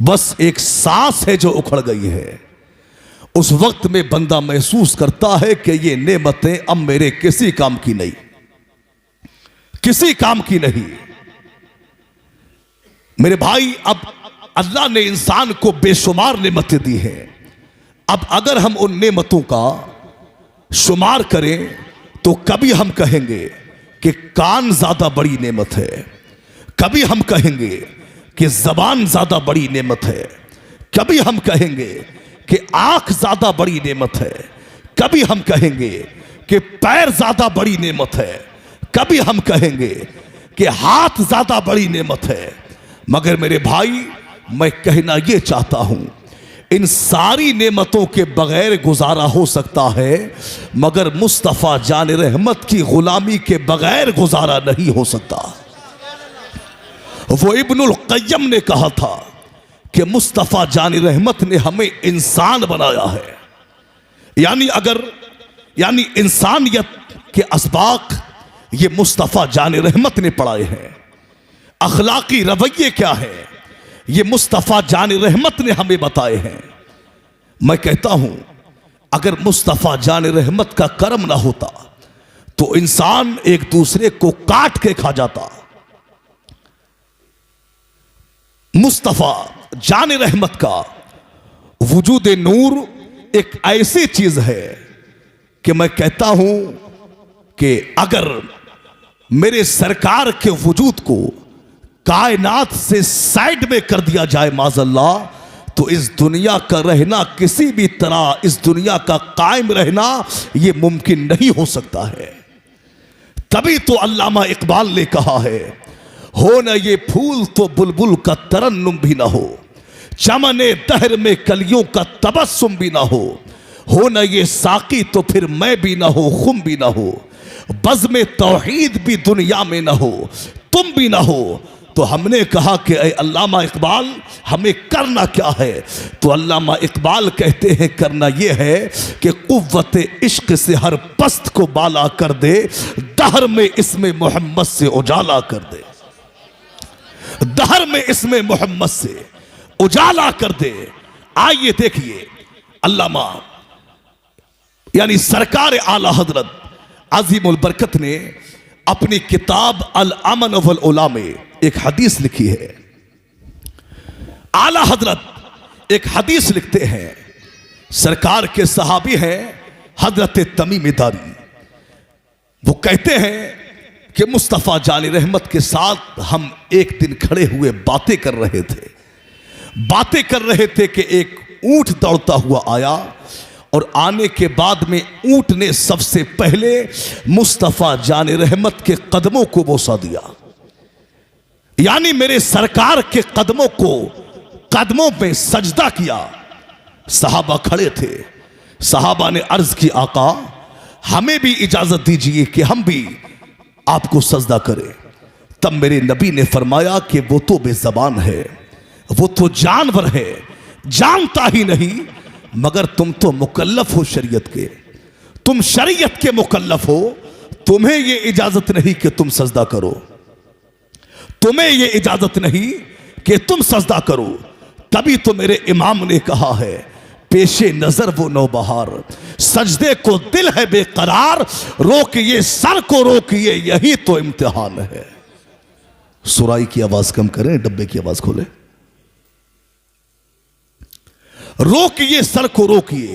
बस एक सांस है जो उखड़ गई है। उस वक्त में बंदा महसूस करता है कि ये नेमतें अब मेरे किसी काम की नहीं, किसी काम की नहीं। मेरे भाई, अब अल्लाह ने इंसान को बेशुमार नेमतें दी हैं। अब अगर हम उन नेमतों का शुमार करें तो कभी हम कहेंगे कि कान ज्यादा बड़ी नेमत है, कभी हम कहेंगे कि जबान ज्यादा बड़ी नेमत है, कभी हम कहेंगे कि आंख ज्यादा बड़ी नेमत है, कभी हम कहेंगे कि पैर ज्यादा बड़ी नेमत है, कभी हम कहेंगे कि हाथ ज्यादा बड़ी नेमत है। मगर मेरे भाई, मैं कहना यह चाहता हूं, इन सारी नेमतों के बगैर गुजारा हो सकता है, मगर मुस्तफा जान रहमत की गुलामी के बगैर गुजारा नहीं हो सकता। वो इब्नुल क़य्यम ने कहा था कि मुस्तफा जान रहमत ने हमें इंसान बनाया है, यानी इंसानियत के असबाक ये मुस्तफा जान रहमत ने पढ़ाए हैं। अखलाकी रवैये क्या है, ये मुस्तफा जान रहमत ने हमें बताए हैं। मैं कहता हूं, अगर मुस्तफा जान रहमत का करम ना होता तो इंसान एक दूसरे को काट के खा जाता। मुस्तफा जान रहमत का वजूद नूर एक ऐसी चीज है कि मैं कहता हूं कि अगर मेरे सरकार के वजूद को कायनात से साइड में कर दिया जाए माज़अल्लाह, तो इस दुनिया का रहना, किसी भी तरह इस दुनिया का कायम रहना यह मुमकिन नहीं हो सकता है। तभी तो अल्लामा इकबाल ने कहा है, हो न ये फूल तो बुलबुल का तरन्नुम भी ना हो, चमने दहर में कलियों का तबस्सुम भी ना हो न ये साकी तो फिर मैं भी ना हो, खुम भी ना हो, बज़्म तौहीद भी दुनिया में ना हो, तुम भी ना हो। तो हमने कहा कि अल्लामा इकबाल, हमें करना क्या है? तो अल्लामा इकबाल कहते हैं, करना यह है कि कुव्वत इश्क से हर पस्त को बाला कर दे, दहर में इसमें मोहम्मद से उजाला कर दे, दहर में इसमें मोहम्मद से उजाला कर दे। आइए देखिए, अल्लामा यानी सरकार आला हजरत अजीमुल बरकत ने अपनी किताब अल अमन वल उला में एक हदीस लिखी है। आला हजरत एक हदीस लिखते हैं, सरकार के सहाबी हैं हजरत तमीम दारी। वो कहते हैं कि मुस्तफा जान रहमत के साथ हम एक दिन खड़े हुए बातें कर रहे थे कि एक ऊंट दौड़ता हुआ आया, और आने के बाद में ऊंट ने सबसे पहले मुस्तफा जान रहमत के कदमों को बोसा दिया, यानी मेरे सरकार के कदमों पे सजदा किया। सहाबा खड़े थे, सहाबा ने अर्ज की, आका हमें भी इजाजत दीजिए कि हम भी आपको सजदा करें। तब मेरे नबी ने फरमाया कि वो तो बेज़बान है, वो तो जानवर है, जानता ही नहीं, मगर तुम तो मुकल्लफ हो शरीयत के, तुम शरीयत के मुकल्लफ हो, तुम्हें यह इजाजत नहीं कि तुम सजदा करो, तुम्हें यह इजाजत नहीं कि तुम सजदा करो। तभी तो मेरे इमाम ने कहा है, पेशे नजर वो नौबहार, सजदे को दिल है बेकरार, रोकिए सर को रोकिए यही तो इम्तिहान है। सुराई की आवाज कम करें, डब्बे की आवाज खोले। रोकिए सर को रोकिए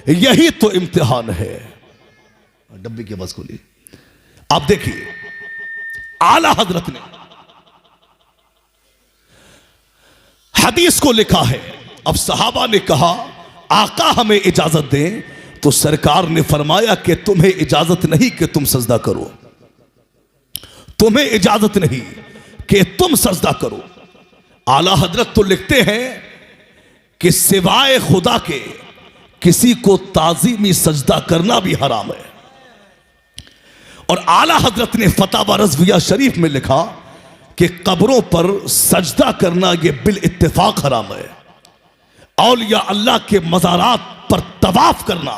यही तो इम्तिहान है। डब्बे की आवाज खोलिए। आप देखिए, आला हजरत ने हदीस को लिखा है। अब सहाबा ने कहा, आका हमें इजाजत दें, तो सरकार ने फरमाया कि तुम्हें इजाजत नहीं कि तुम सजदा करो, तुम्हें इजाजत नहीं कि तुम सजदा करो। आला हजरत तो लिखते हैं कि सिवाय खुदा के किसी को ताजीमी सजदा करना भी हराम है। और आला हजरत ने फतावा रज़विया शरीफ में लिखा कि कब्रों पर सजदा करना यह बिल इत्तेफाक हराम है। औलिया अल्लाह के मज़ारात पर तवाफ करना,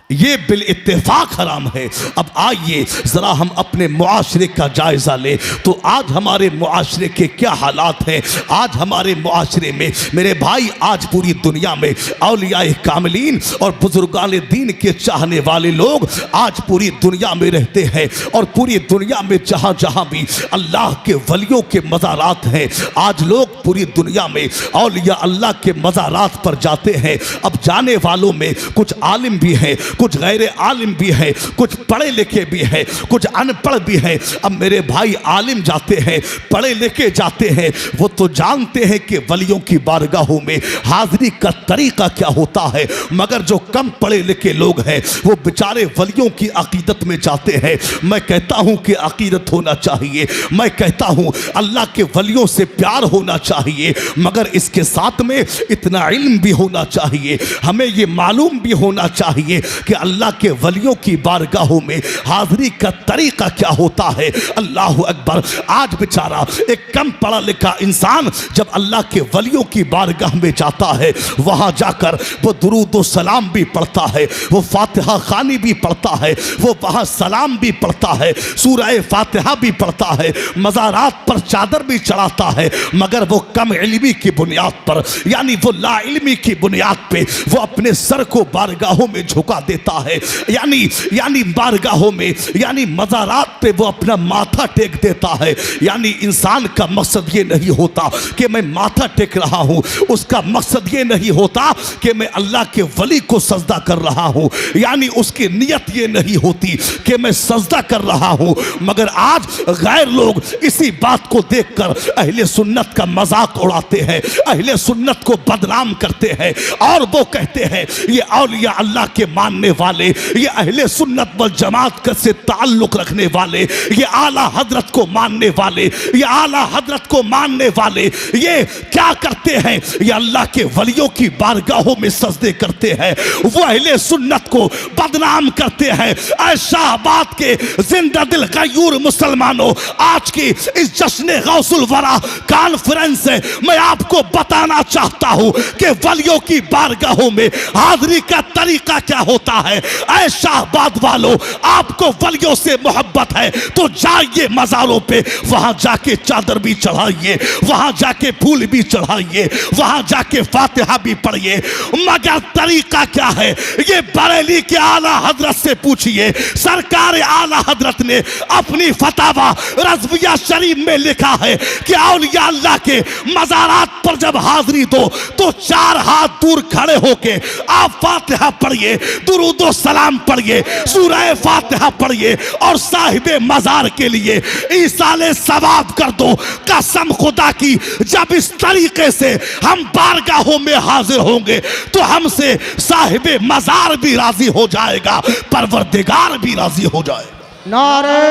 ये बिल इत्तेफाक हराम है। अब आइए ज़रा हम अपने मुआशरे का जायज़ा लें तो आज हमारे मुआशरे के क्या हालात हैं। आज हमारे मुआशरे में मेरे भाई, आज पूरी दुनिया में औलियाए कामिलीन और बुजुर्गान दीन के चाहने वाले लोग आज पूरी दुनिया में रहते हैं और पूरी दुनिया में जहाँ जहाँ भी अल्लाह के वलियों के मज़ारात हैं, आज लोग पूरी दुनिया में औलिया अल्लाह के मज़ारात पर जाते हैं। अब जाने वालों में कुछ आलिम भी हैं, कुछ गैर आलिम भी है, कुछ पढ़े लिखे भी है, कुछ अनपढ़ भी है। अब मेरे भाई, आलिम जाते हैं, पढ़े लिखे जाते हैं, वो तो जानते हैं कि वलियों की बारगाहों में हाजिरी का तरीका क्या होता है, मगर जो कम पढ़े लिखे लोग हैं वो बेचारे वलियों की अकीदत में जाते हैं। मैं कहता हूं कि अकीदत होना चाहिए, मैं कहता हूं अल्लाह के वलियों से प्यार होना चाहिए, मगर इसके साथ में इतना इल्म भी होना चाहिए, हमें ये मालूम भी होना चाहिए कि अल्लाह के वलियों की बारगाहों में हाजिरी का तरीका क्या होता है। अल्लाह अकबर। आज बेचारा एक कम पढ़ा लिखा इंसान जब अल्लाह के वलियों की बारगाह में जाता है, वहां जाकर वो दुरूद व सलाम भी पढ़ता है, वो फातिहा खानी भी पढ़ता है, वो वहां सलाम भी पढ़ता है, सूरह फातिहा भी पढ़ता है, मज़ारात पर चादर भी चढ़ाता है, मगर वो कम इल्मी की बुनियाद पर, यानी वो ला इल्मी की बुनियाद पे वो अपने सर को बारगाहों में झुका देता है, यानी बारगाहों में, यानी मज़ारात पे वो अपना माथा टेक देता है। यानी इंसान का मकसद ये नहीं होता कि मैं माथा टेक रहा हूं, उसका मकसद ये नहीं होता कि मैं अल्लाह के वली को सजदा कर रहा हूं, यानी उसकी नियत ये नहीं होती कि मैं सजदा कर रहा हूं। मगर आज गैर लोग इसी बात को देखकर अहले सुन्नत का मजाक उड़ाते हैं, अहले सुन्नत को बदनाम करते हैं और वो कहते हैं ये औलिया अल्लाह के मानने वाले, ये अहले सुन्नत वल जमात से ताल्लुक रखने वाले, ये आला हजरत को मानने वाले, ये आला हजरत को मानने वाले, ये क्या करते हैं, ये अल्लाह के वलियों की बारगाहों में सजदे करते हैं, वो अहले सुन्नत को बदनाम करते हैं। ऐ शाहबाद के जिंदा दिल गयूर मुसलमानों, आज की इस जश्न गौसुल वरा कॉन्फ्रेंस से मैं आपको बताना चाहता हूं कि वलियों की बारगाहों में हाजिरी का तरीका क्या होता है। ऐ शाहबाद वालों, आपको वलियों से मोहब्बत है तो जाइए मज़ारों पे, वहां जाके चादर भी चढ़ाइए, वहां जाके फूल भी चढ़ाइए, वहां जाके फातिहा भी पढ़िए, मगर तरीका क्या है ये बरेली के आला हजरत से पूछिए। सरकार आला हजरत ने अपनी फतावा रज़विया शरीफ में लिखा है कि औलिया अल्लाह के मज़ारात पर जब हाजिरी दो तो 4 हाथ दूर खड़े होके आप फातिहा पढ़िए, दुरूद सलाम पढ़िए, सूरह फातिहा पढ़िए और साहिबे मज़ार के लिए ईसाले सवाब कर दो। कसम खुदा की, जब इस तरीके से हम बारगाहों में हाजिर होंगे तो हमसे साहिबे मज़ार भी राजी हो जाएगा, परवरदिगार भी राजी हो जाएगा। नारे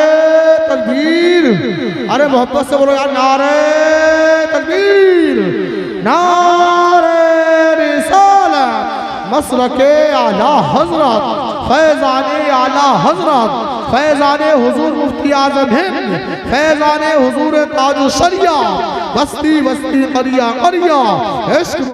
तकबीर, अरे मोहब्बत से बोलो यार, नारे तकबीर, नारे रिसालत, मसलके आला हजरत, फैज़ाने आला हजरत, फैज़ाने हुजूर मुफ्ती आज़म हिंद, फैज़ाने हुजूर ताज शरिया, बस्ती बस्ती करिया करिया, इश्क